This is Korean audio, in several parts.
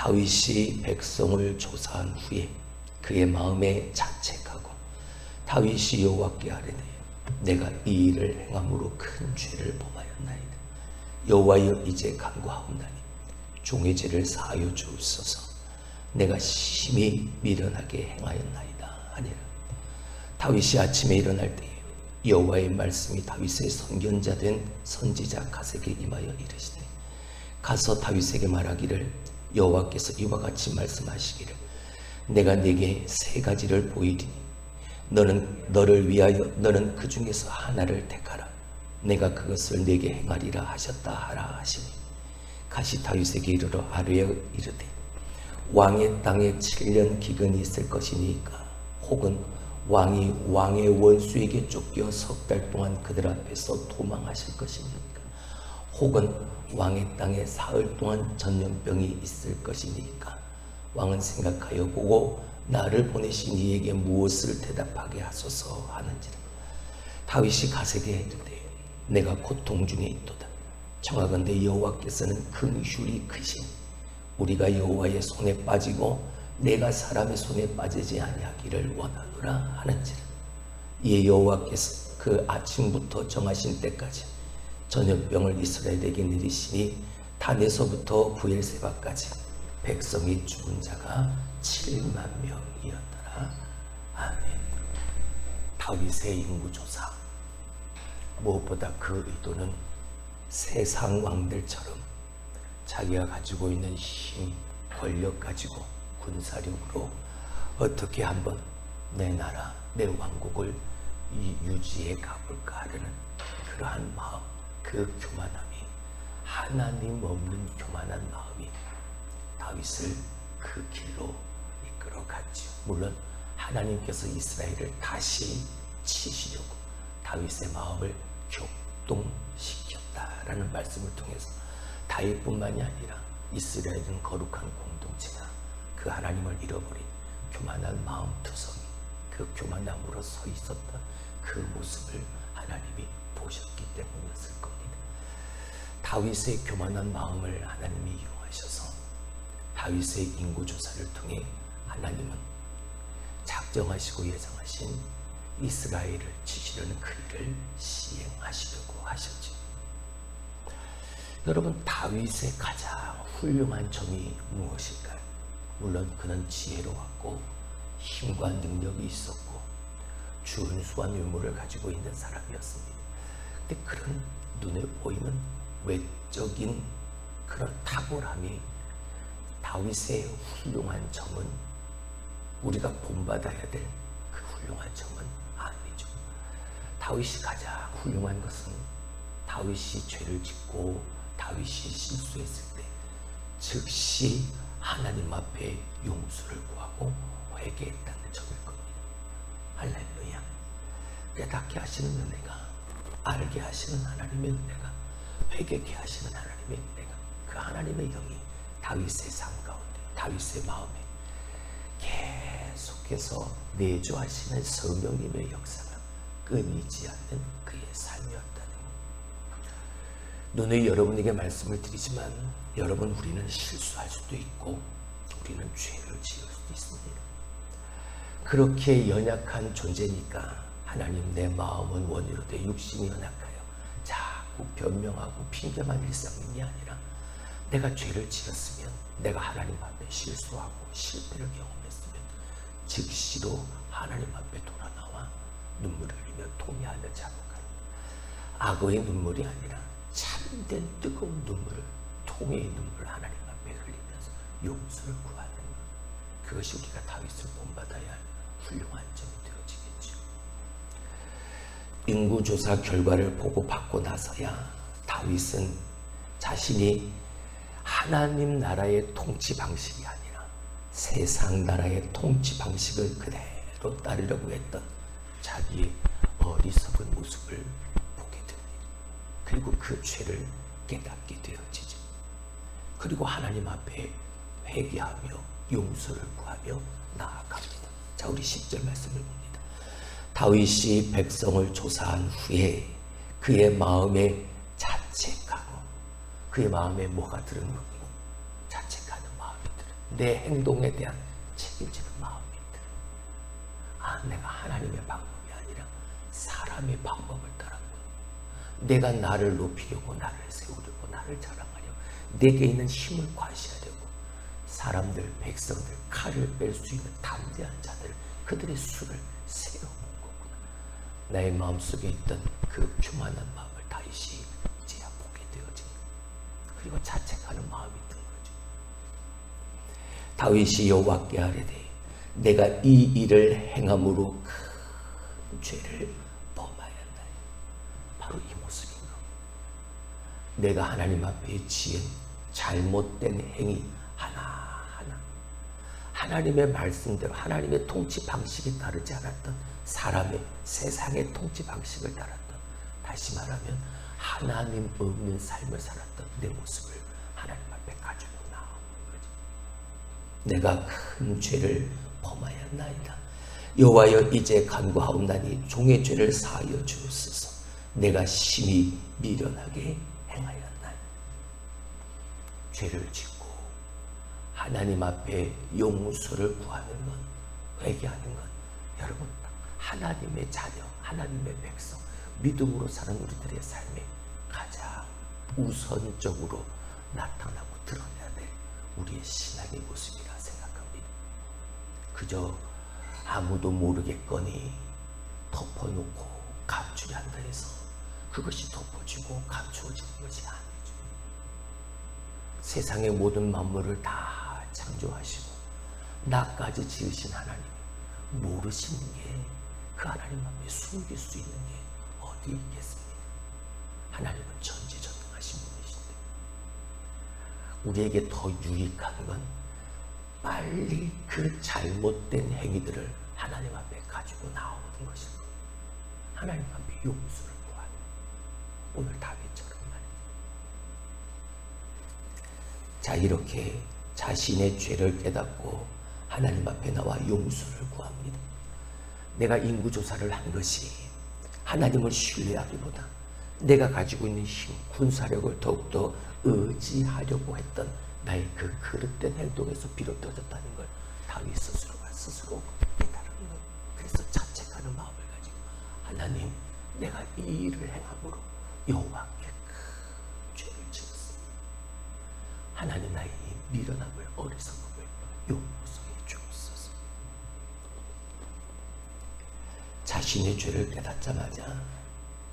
다윗이 백성을 조사한 후에 그의 마음에 자책하고 다윗이 여호와께 아뢰되 내가 이 일을 행함으로 큰 죄를 범하였나이다. 여호와여 이제 간구하옵나니 종의 죄를 사하여 주옵소서. 내가 심히 미련하게 행하였나이다 하니라. 다윗이 아침에 일어날 때에 여호와의 말씀이 다윗의 선견자 된 선지자 갓에게 임하여 이르시되 가서 다윗에게 말하기를 여호와께서 이와 같이 말씀하시기를 내가 네게 세 가지를 보이리니 너를 위하여 너는 그 중에서 하나를 택하라. 내가 그것을 네게 행하리라 하셨다 하라 하시니 갓이 다윗에게 이르러 아뢰어 이르되 왕의 땅에 7년 기근이 있을 것이니까 혹은 왕이 왕의 원수에게 쫓겨 석 달 동안 그들 앞에서 도망하실 것이니까 혹은 왕의 땅에 사흘 동안 전염병이 있을 것이니까 왕은 생각하여 보고 나를 보내신 이에게 무엇을 대답하게 하소서 하는지라. 다윗이 갓에게 이르되 내가 고통 중에 있도다. 청하건대 여호와께서는 긍휼이 크신 우리가 여호와의 손에 빠지고 내가 사람의 손에 빠지지 아니하기를 원하노라 하는지라. 이에 여호와께서 그 아침부터 정하신 때까지 전염병을 이스라엘에게 내리시니 단에서부터 브엘세바까지 백성이 죽은 자가 7만 명이었더라. 아멘. 다윗의 인구조사. 무엇보다 그 의도는 세상 왕들처럼 자기가 가지고 있는 힘, 권력 가지고 군사력으로 어떻게 한번 내 나라, 내 왕국을 유지해 가볼까 하려는 그러한 마음, 그 교만함이, 하나님 없는 교만한 마음이 다윗을 그 길로 이끌어 갔지요. 물론 하나님께서 이스라엘을 다시 치시려고 다윗의 마음을 격동시켰다라는 말씀을 통해서 다윗뿐만이 아니라 이스라엘은 거룩한 공동체가 그 하나님을 잃어버린 교만한 마음투성이 그 교만함으로 서 있었던 그 모습을 하나님이 보셨기 때문이었을 겁니다. 다윗의 교만한 마음을 하나님이 이용하셔서 다윗의 인구조사를 통해 하나님은 작정하시고 예정하신 이스라엘을 치시려는 그 일을 시행하시려고 하셨죠. 여러분, 다윗의 가장 훌륭한 점이 무엇일까요? 물론 그는 지혜로웠고 힘과 능력이 있었고 준수한 외모를 가지고 있는 사람이었습니다. 근데 그런 눈에 보이는 외적인 그런 탁월함이 다윗의 훌륭한 점은 우리가 본받아야 될 그 훌륭한 점은 아니죠. 다윗이 가장 훌륭한 것은 다윗이 죄를 짓고 다윗이 실수했을 때 즉시 하나님 앞에 용서를 구하고 회개했다는 점일 겁니다. 할렐루야. 깨닫게 하시는 은혜가, 알게 하시는 하나님의 은혜가, 회개케 하시는 하나님의 은혜가, 그 하나님의 영이 다윗의 삶 가운데, 다윗의 마음에 계속해서 내주하시는 성령님의 역사가 끊이지 않는 그의 삶이었다는 것. 눈에 여러분에게 말씀을 드리지만 여러분, 우리는 실수할 수도 있고 우리는 죄를 지을 수도 있습니다. 그렇게 연약한 존재니까 하나님 내 마음은 원이로되 육신이 연약하여 자꾸 변명하고 핑계만 일삼는 게 아니라 내가 죄를 지었으면, 내가 하나님 앞에 실수하고 실패를 경험했으면 즉시로 하나님 앞에 돌아나와 눈물을 흘리며 통회하며 자복하는, 악어의 눈물이 아니라 참된 뜨거운 눈물을, 통회의 눈물을 하나님 앞에 흘리면서 용서를 구하는 것, 그것이 우리가 다윗을 본받아야 할 훌륭한 점이 되어지겠죠. 인구조사 결과를 보고받고 나서야 다윗은 자신이 하나님 나라의 통치 방식이 아니라 세상 나라의 통치 방식을 그대로 따르려고 했던 자기의 어리석은 모습을 보게 됩니다. 그리고 그 죄를 깨닫게 되어지죠. 그리고 하나님 앞에 회개하며 용서를 구하며 나아갑니다. 자, 우리 10절 말씀을 봅니다. 다윗이 백성을 조사한 후에 그의 마음에 자책하고, 그의 마음에 뭐가 들은 거고? 자책하는 마음이 들은. 내 행동에 대한 책임지는 마음이 들어요. 내가 하나님의 방법이 아니라 사람의 방법을 따랐고, 내가 나를 높이려고, 나를 세우려고, 나를 자랑하려고 내게 있는 힘을 과시하려고 사람들, 백성들, 칼을 뺄 수 있는 담대한 자들, 그들의 수를 세워본 거구나. 나의 마음속에 있던 그 교만한 마음을 다윗이 이제야 보게 되어진, 그리고 자책하는 마음이 든 거죠. 다윗이 여호와께 아뢰되 내가 이 일을 행함으로 큰 죄를 범하였나니. 바로 이 모습인 것. 내가 하나님 앞에 지은 잘못된 행위 하나하나, 하나님의 말씀대로 하나님의 통치 방식에 따르지 않았던, 사람의, 세상의 통치 방식을 따랐던, 다시 말하면 하나님 없는 삶을 살았던 내 모습을 하나님 앞에 가지고 나오는 거지. 내가 큰 죄를 범하였나이다. 여호와여 이제 간구하옵나니 종의 죄를 사하여 주옵소서. 내가 심히 미련하게 행하였나니. 죄를 짓고 하나님 앞에 용서를 구하는 것, 회개하는 것, 여러분 하나님의 자녀, 하나님의 백성, 믿음으로 사는 우리들의 삶에 가장 우선적으로 나타나고 드러내야 될 우리의 신앙의 모습이라 생각합니다. 그저 아무도 모르겠거니 덮어놓고 감추려 한다 해서 그것이 덮어지고 감추어지는 것이 아니죠. 세상의 모든 만물을 다 창조하시고 나까지 지으신 하나님이 모르시는 게, 그 하나님 앞에 숨길 수 있는 게 어디 있겠습니까? 하나님은 전지전능하신 분이신데, 우리에게 더 유익한 건 빨리 그 잘못된 행위들을 하나님 앞에 가지고 나오는 것입니다. 하나님 앞에 용서를 구하는, 오늘 다윗처럼 말이죠. 자, 이렇게 자신의 죄를 깨닫고 하나님 앞에 나와 용서를 구합니다. 내가 인구조사를 한 것이 하나님을 신뢰하기보다 내가 가지고 있는 힘, 군사력을 더욱더 의지하려고 했던 나의 그 그릇된 행동에서 비롯되어졌다는 걸 다윗 스스로가 스스로 깨달은 것. 그래서 자책하는 마음을 가지고 하나님, 내가 이 일을 행함으로 여호와께 큰 죄를 지었습니다. 하나님, 나의 이 미련함을, 어리석음을 용서해 주옵소서. 자신의 죄를 깨닫자마자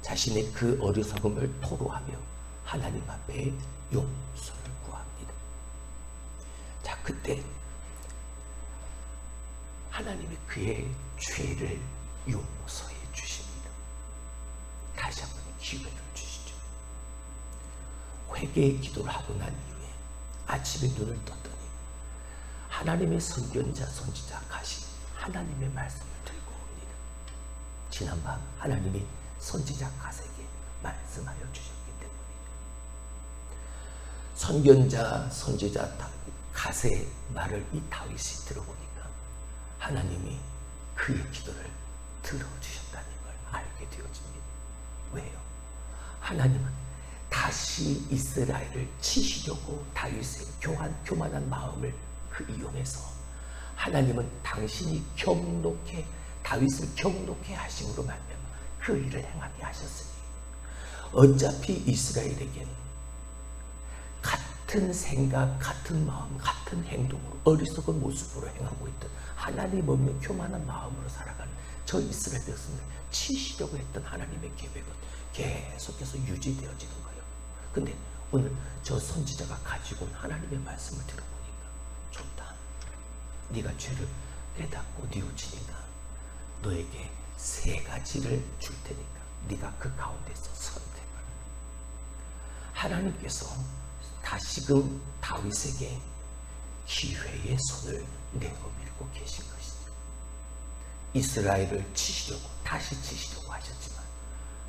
자신의 그 어리석음을 토로하며 하나님 앞에 용서를 구합니다. 자, 그때 하나님이 그의 죄를 용서해 주십니다. 다시 한번 기회를 주시죠. 회개의 기도를 하고 난 이후에 아침에 눈을 떴더니 하나님의 선견자, 선지자 갓이 하나님의 말씀을 들고 옵니다. 지난밤 하나님이 선지자 갓에게 말씀하여 주셨기 때문이죠. 선견자, 선지자 갓의 말을 이 다윗이 들어보니까 하나님이 그의 기도를 들어주셨다는 걸 알게 되어집니다. 왜요? 하나님은 다시 이스라엘을 치시려고 다윗의 교만한 마음을 이용해서 하나님은 당신이 다윗을 경록해 하심으로 말미암아 그 일을 행하게 하셨으니, 어차피 이스라엘에게는 같은 생각, 같은 마음, 같은 행동으로 어리석은 모습으로 행하고 있던, 하나님 없는 교만한 마음으로 살아가는 저 이스라엘 백성을 치시려고 했던 하나님의 계획은 계속해서 유지되어지는 거예요. 근데 오늘 저 선지자가 가지고 온 하나님의 말씀을 들어보니까, 좋다, 네가 죄를 깨닫고 뉘우치니까 너에게 3가지를 줄 테니까 네가 그 가운데서 선택을. 하나님께서 다시금 다윗에게 기회의 손을 내어밀고 계신 것이죠. 이스라엘을 치시려고, 다시 치시려고 하셨지만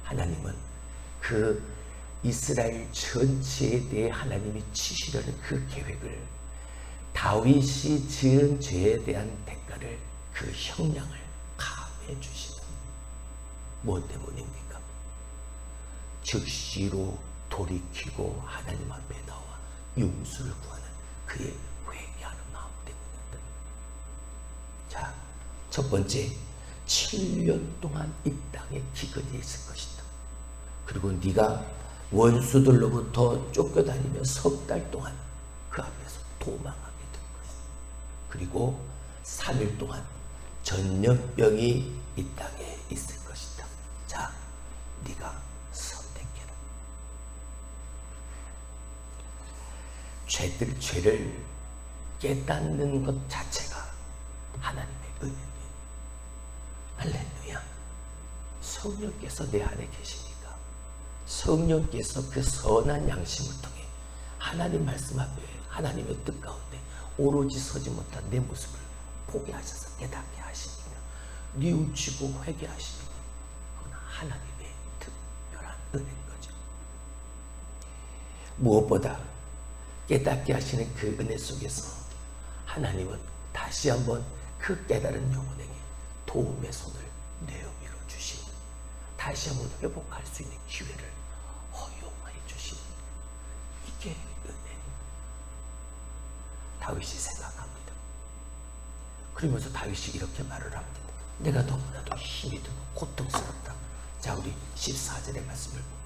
하나님은 그 이스라엘 전체에 대해 하나님이 치시려는 그 계획을, 다윗이 지은 죄에 대한 대가를, 그 형량을 감해 주시는, 무엇 때문입니까? 즉시로 돌이키고 하나님 앞에 나와 용서를 구하는 그의 회개하는 마음 첫 번째, 7년 동안 이 땅에 기근이 있을 것이다. 그리고 네가 원수들로부터 쫓겨다니며 석 달 동안 그 앞에서 도망하게 될 것이다. 그리고 3일 동안 전염병이 이 땅에 있을 것이다. 자, 네가 선택해라. 죄를 깨닫는 것 자체가 하나님의 은혜입니다. 할렐루야. 성령께서 내 안에 계시니까 성령께서 그 선한 양심을 통해 하나님 말씀 앞에 하나님의 뜻 가운데 오로지 서지 못한 내 모습을 보게 하셔서 깨닫게 하시니까 뉘우치고 회개하시니까 그건 하나님의 특별한 은혜인 거죠. 무엇보다 깨닫게 하시는 그 은혜 속에서 하나님은 다시 한번 그 깨달은 영혼에게 도움의 손을 내어 밀어주시니 다시 한번 회복할 수 있는 기회를 허용해 주시니 이게 은혜입니다. 다윗이 생각합니다. 그러면서 다윗이 이렇게 말을 합니다. 내가 너무나도 힘이 들고 고통스럽다. 자, 우리 14절의 말씀을 봅니다.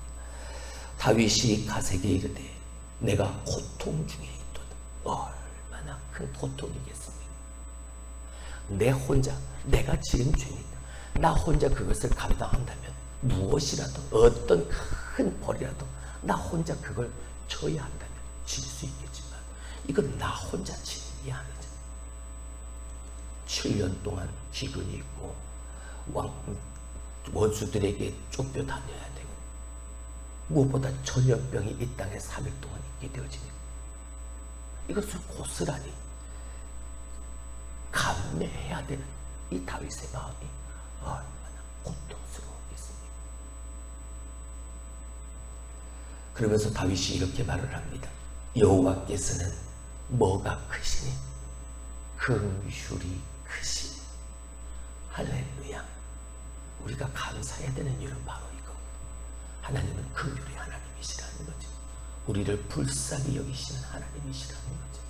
다윗이 가세게 이르되 내가 고통 중에 있도다. 얼마나 큰 고통이겠습니까? 내가 지은 죄니까 나 혼자 그것을 감당한다면 무엇이라도 어떤 큰 벌이라도 나 혼자 그걸 져야 한다면 질 수 있겠지만 이건 나 혼자 지는 게 아니죠. 7년 동안 기근이 있고 원수들에게 쫓겨다녀야 되고 무엇보다 전염병이 이 땅에 3일 동안 있게 되어지니까 이것을 고스란히 감내해야 되는 이 다윗의 마음이 얼마나 고통스러웠겠습니까? 그러면서 다윗이 이렇게 말을 합니다. 여호와께서는 뭐가 크시니? 긍휼이 크시니. 할렐루야. 우리가 감사해야 되는 이유는 바로 이거. 하나님은 긍휼의 하나님이시라는 거죠. 우리를 불쌍히 여기시는 하나님이시라는 거죠.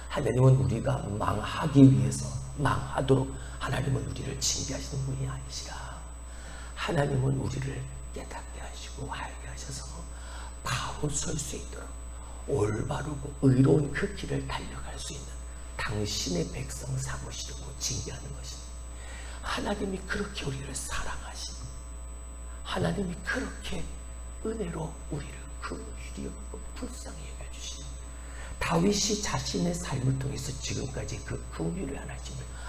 하나님은 우리가 망하기 위해서 망하도록 하나님은 우리를 징계하시는 분이 아니시라. 하나님은 우리를 깨닫게 하시고 알게 하셔서 바로 설 수 있도록 올바르고 의로운 그 길을 달려갈 수 있는 당신의 백성 삼으시려고 징계하는 것입니다. 하나님이 그렇게 우리를 사랑하시고 하나님이 그렇게 은혜로 우리를 긍휼히 여기고 불쌍히 여겨주시는 다윗이 자신의 삶을 통해서 지금까지 그 긍휼의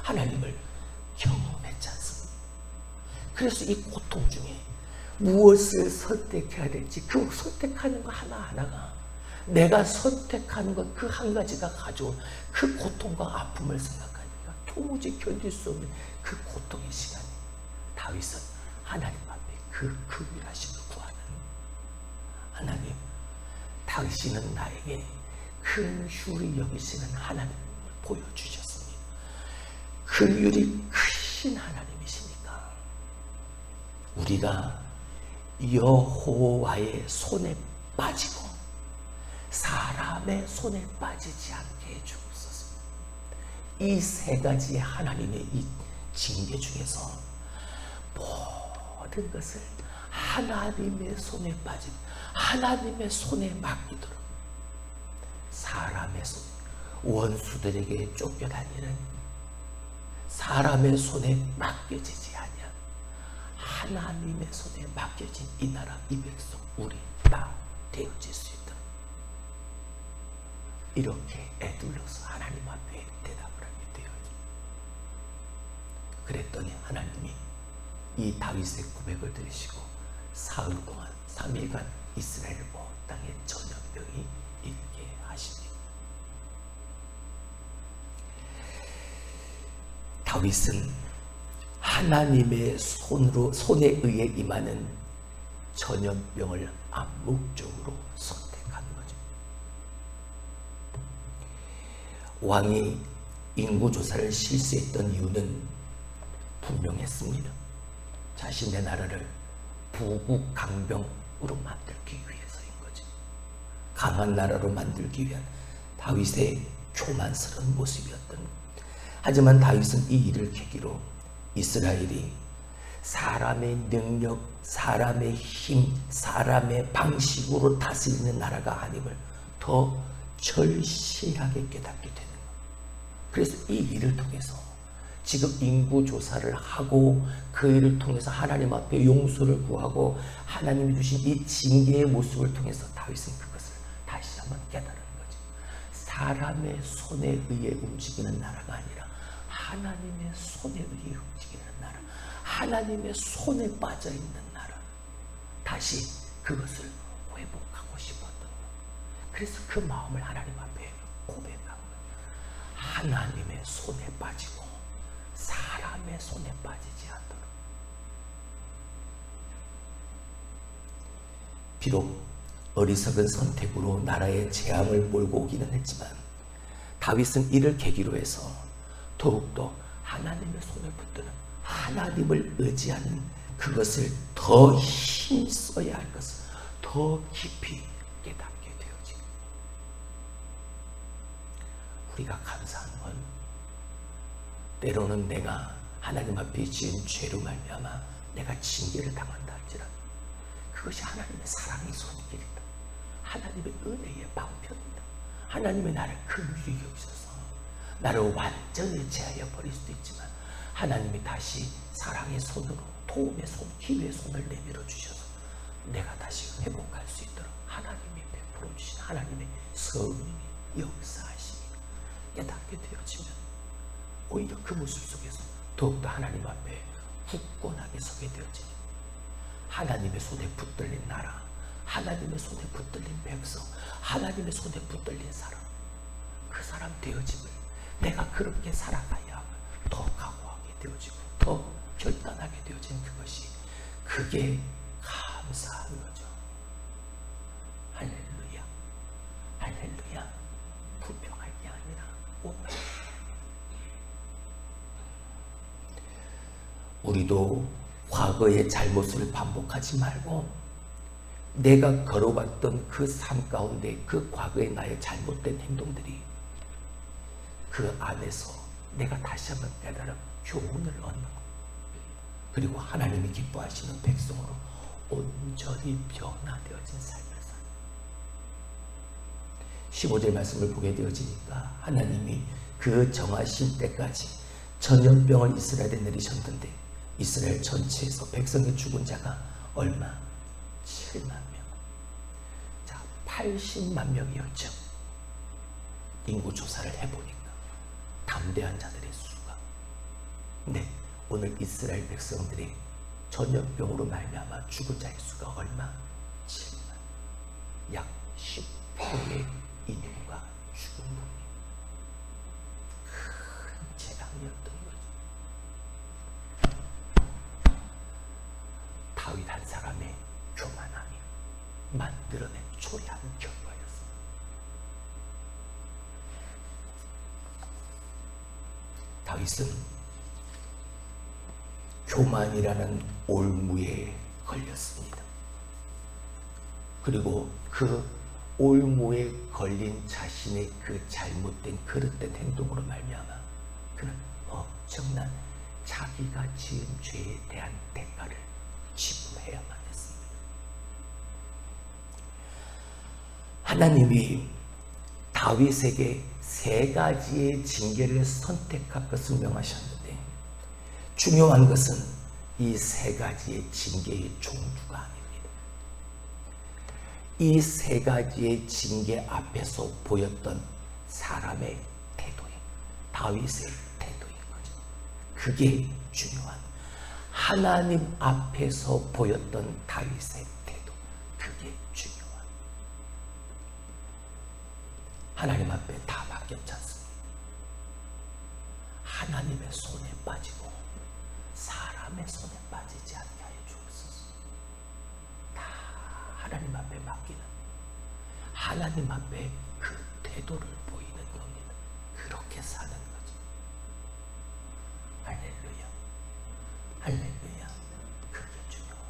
하나님을 경험했지 않습니까? 그래서 이 고통 중에 무엇을 선택해야 될지 그 선택하는 거 하나하나가 내가 선택하는 것 그 한 가지가 가져온 그 고통과 아픔을 생각하니까 도무지 견딜 수 없는 그 고통의 시간이 다윗은 하나님 앞에 그 긍휼하심을 구하는 하나님, 당신은 나에게 긍휼히 여기시는 하나님을 보여주셨습니다. 긍휼이 크신 하나님이시니까 우리가 여호와의 손에 빠지고 사람의 손에 빠지지 않게 해주옵소서. 이 세 가지의 하나님의 이 징계 중에서 모든 것을 하나님의 손에 빠진 하나님의 손에 맡기도록 사람의 손, 원수들에게 쫓겨다니는 사람의 손에 맡겨지지 아니한 하나님의 손에 맡겨진 이 나라 이 백성 우리 다 되어질 수 있도록 이렇게 애둘러서 하나님 앞에 대답을 하게 되어요. 그랬더니 하나님이 이 다윗의 고백을 들으시고 사흘 동안 3일간 이스라엘 온 땅에 전염병이 있게 하시니 다윗은 하나님의 손에 의해 임하는 전염병을 암묵적으로 선택한 거죠. 왕이 인구조사를 실시했던 이유는 분명했습니다. 자신의 나라를 부국강병으로 만들기 위해서인 거죠. 강한 나라로 만들기 위한 다윗의 교만스러운 모습이었던 하지만 다윗은 이 일을 계기로 이스라엘이 사람의 능력, 사람의 힘, 사람의 방식으로 다스리는 나라가 아님을 더 절실하게 깨닫게 되는 거예요. 그래서 이 일을 통해서 지금 인구 조사를 하고 그 일을 통해서 하나님 앞에 용서를 구하고 하나님이 주신 이 징계의 모습을 통해서 다윗은 그것을 다시 한번 깨달은 거죠. 사람의 손에 의해 움직이는 나라가 아니라 하나님의 손에 의해 움직이는 나라, 하나님의 손에 빠져 있는 나라, 다시 그것을 회복하고 싶었던 것. 그래서 그 마음을 하나님 앞에 고백한 거예요. 하나님의 손에 빠지고 사람의 손에 빠지지 않도록. 비록 어리석은 선택으로 나라의 재앙을 몰고 오기는 했지만 다윗은 이를 계기로 해서 더욱더 하나님의 손을 붙드는, 하나님을 의지하는 그것을 더 힘써야 할 것을 더 깊이 깨닫게 되어지고, 우리가 감사한 건 때로는 내가 하나님 앞에 지은 죄로 말미암아 내가 징계를 당한다 할지라도 그것이 하나님의 사랑의 손길이다, 하나님의 은혜의 방편이다, 하나님의 나를 긍휼히 여기셔서 나를 완전히 제하여 버릴 수도 있지만 하나님이 다시 사랑의 손으로, 도움의 손, 기회의 손을 내밀어 주셔서 내가 다시 회복할 수 있도록 하나님이 베풀어 주신 하나님의 성령의 역사하심이 깨닫게 되어지면 오히려 그 모습 속에서 더욱더 하나님 앞에 굳건하게 서게 되어지니 하나님의 손에 붙들린 나라, 하나님의 손에 붙들린 백성, 하나님의 손에 붙들린 사람, 그 사람 되어짐을 내가 그렇게 살아가야 함을 더 각오하게 되어지고 더 결단하게 되어진 그것이, 그게 감사한 거죠. 할렐루야, 할렐루야. 불평할 게 아니라 오늘 우리도 과거의 잘못을 반복하지 말고 내가 걸어왔던 그 삶 가운데 그 과거의 나의 잘못된 행동들이 그 안에서 내가 다시 한번 깨달아 교훈을 얻는 것, 그리고 하나님이 기뻐하시는 백성으로 온전히 변화되어진 삶을 사는 15절 말씀을 보게 되어지니까 하나님이 그 정하실 때까지 전염병을 이스라엘에 내리셨는데 이스라엘 전체에서 백성이 죽은 자가 얼마? 7만 명. 자, 80만 명이었죠. 인구 조사를 해보니까 담대한 자들의 수가. 근데 오늘 이스라엘 백성들이 전염병으로 말미암아 죽은 자의 수가 얼마? 7만. 약 10%의 인구가 죽은 겁니다. 큰 재앙이었던 거죠. 다윗 한 사람의 교만함이 만들어낸 초래한 결과였습니다. 다윗은 교만이라는 올무에 걸렸습니다. 그리고 그 올무에 걸린 자신의 그 잘못된 그릇된 행동으로 말미암아 그는 엄청난 자기가 지은 죄에 대한 대가를 지불해야만 했습니다. 하나님이 다윗에게 3가지의 징계를 선택할 것을 명하셨는데 중요한 것은 이 3가지의 징계의 종류가 아닙니다. 이 3가지의 징계 앞에서 보였던 사람의 태도인, 다윗의 태도인 거죠. 그게 중요한, 하나님 앞에서 보였던 다윗의 태도, 그게 중요한. 하나님 앞에 다 맡겼지 않습니까? 하나님의 손에 빠지고 사람의 손에 빠지지 않게 하여 주옵소서. 다 하나님 앞에 맡기는, 하나님 앞에 그 태도를 보이는 겁니다. 그렇게 사는 거죠. 할렐루야, 할렐루야. 그게 중요한.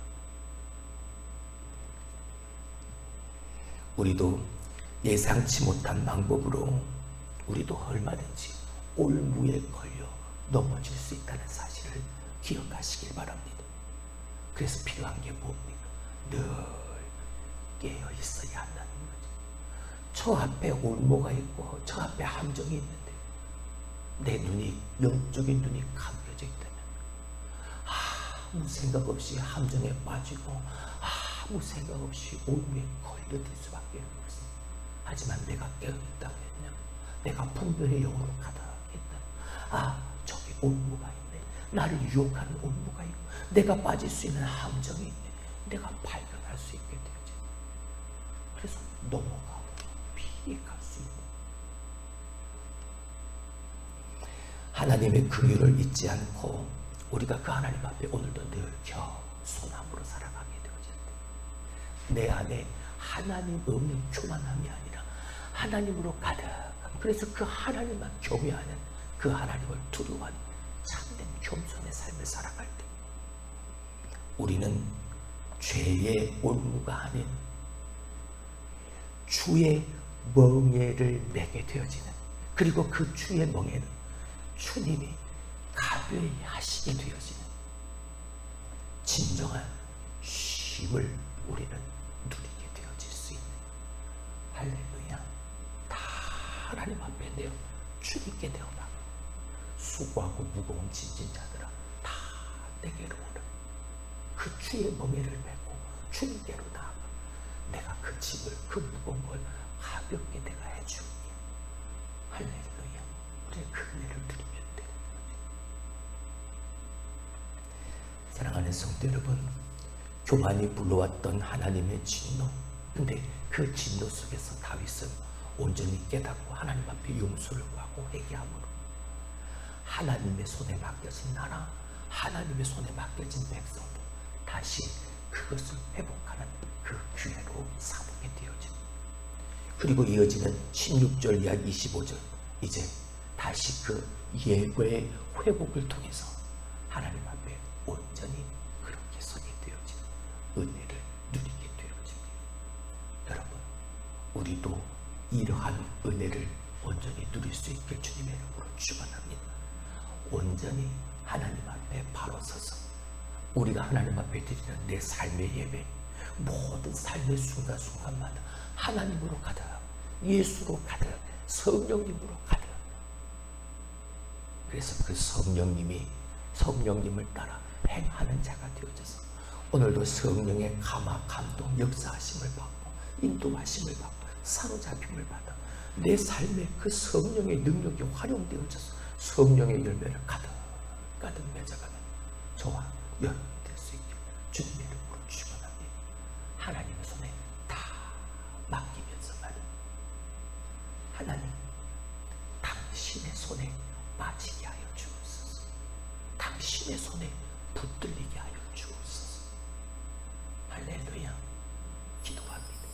우리도 예상치 못한 방법으로 우리도 얼마든지 올무에 걸려 넘어질 수 있다는 사실을 기억하시길 바랍니다. 그래서 필요한 게 뭡니까? 늘 깨어 있어야 한다는 거죠. 저 앞에 올무가 있고 저 앞에 함정이 있는데 내 눈이, 영적인 눈이 감겨져 있다면 아무 생각 없이 함정에 빠지고 아무 생각 없이 올무에 걸려들 수밖에 없습니다. 하지만 내가 깨어있다면요, 내가 분별의 영으로 가다했다. 저기 올무가 있네. 나를 유혹하는 올무가 있고 내가 빠질 수 있는 함정이 있네. 내가 발견할 수 있게 되죠. 그래서 넘어가고 피해갈 수 있는, 하나님의 긍휼을 잊지 않고 우리가 그 하나님 앞에 오늘도 늘 겸손함으로 살아가게 되어질 때 내 안에 하나님 없는 교만함이 아니라 하나님으로 가득한, 그래서 그 하나님만 경외하는, 그 하나님을 두려워하는 참된 겸손의 삶을 살아갈 때 우리는 죄의 올무가 아닌 주의 멍에를 매게 되어지는, 그리고 그 주의 멍에는 주님이 가벼이 하시게 되어지는 진정한 쉼을 우리는 누리게 되어질 수 있는, 할렐루야, 다 하나님 앞에 내어 주님께 내어놔. 수고하고 무거운 짐진 자들아 다 내게로 오라. 그 주의 멍에를 메고 주님께로 나아가 내가 그 짐을, 그 무거운 걸 가볍게 내가 해줄게. 할렐루야. 우리의 그 은혜를 누리면 되는 거죠. 사랑하는 성도 여러분, 교만이 불러왔던 하나님의 진노, 근데 그 진노 속에서 다윗은 온전히 깨닫고 하나님 앞에 용서를 구하고 회개함으로 하나님의 손에 맡겨진 나라, 하나님의 손에 맡겨진 백성도 다시 그것을 회복하는 그 기회로 삼게 되어집니다. 그리고 이어지는 16절 이하 25절, 이제 다시 그 예배의 회복을 통해서 하나님 앞에 온전히 그렇게 서게 되어지는 은혜를 누리게 되어집니다. 여러분, 우리도 이러한 은혜를 온전히 누릴 수 있길 주님의 이름으로 축원합니다. 온전히 하나님 앞에 바로 서서 우리가 하나님 앞에 드리는 내 삶의 예배, 모든 삶의 순간순간마다 하나님으로 가득, 예수로 가득, 성령님으로 가득. 그래서 그 성령님을 따라 행하는 자가 되어져서 오늘도 성령의 감화, 감동, 역사하심을 받고 인도하심을 받고 사로잡힘을 받아 내 삶에 그 성령의 능력이 활용되어져서 성령의 열매를 가득 맺어가는 저와 여러분이 될 수 있게 주님의 이름으로 축원합니다. 하나님의 손에 다 맡기면서 말이야, 하나님, 당신의 손에 빠지게 하여 주옵소서. 당신의 손에 붙들리게 하여 주옵소서. 할렐루야. 기도합니다.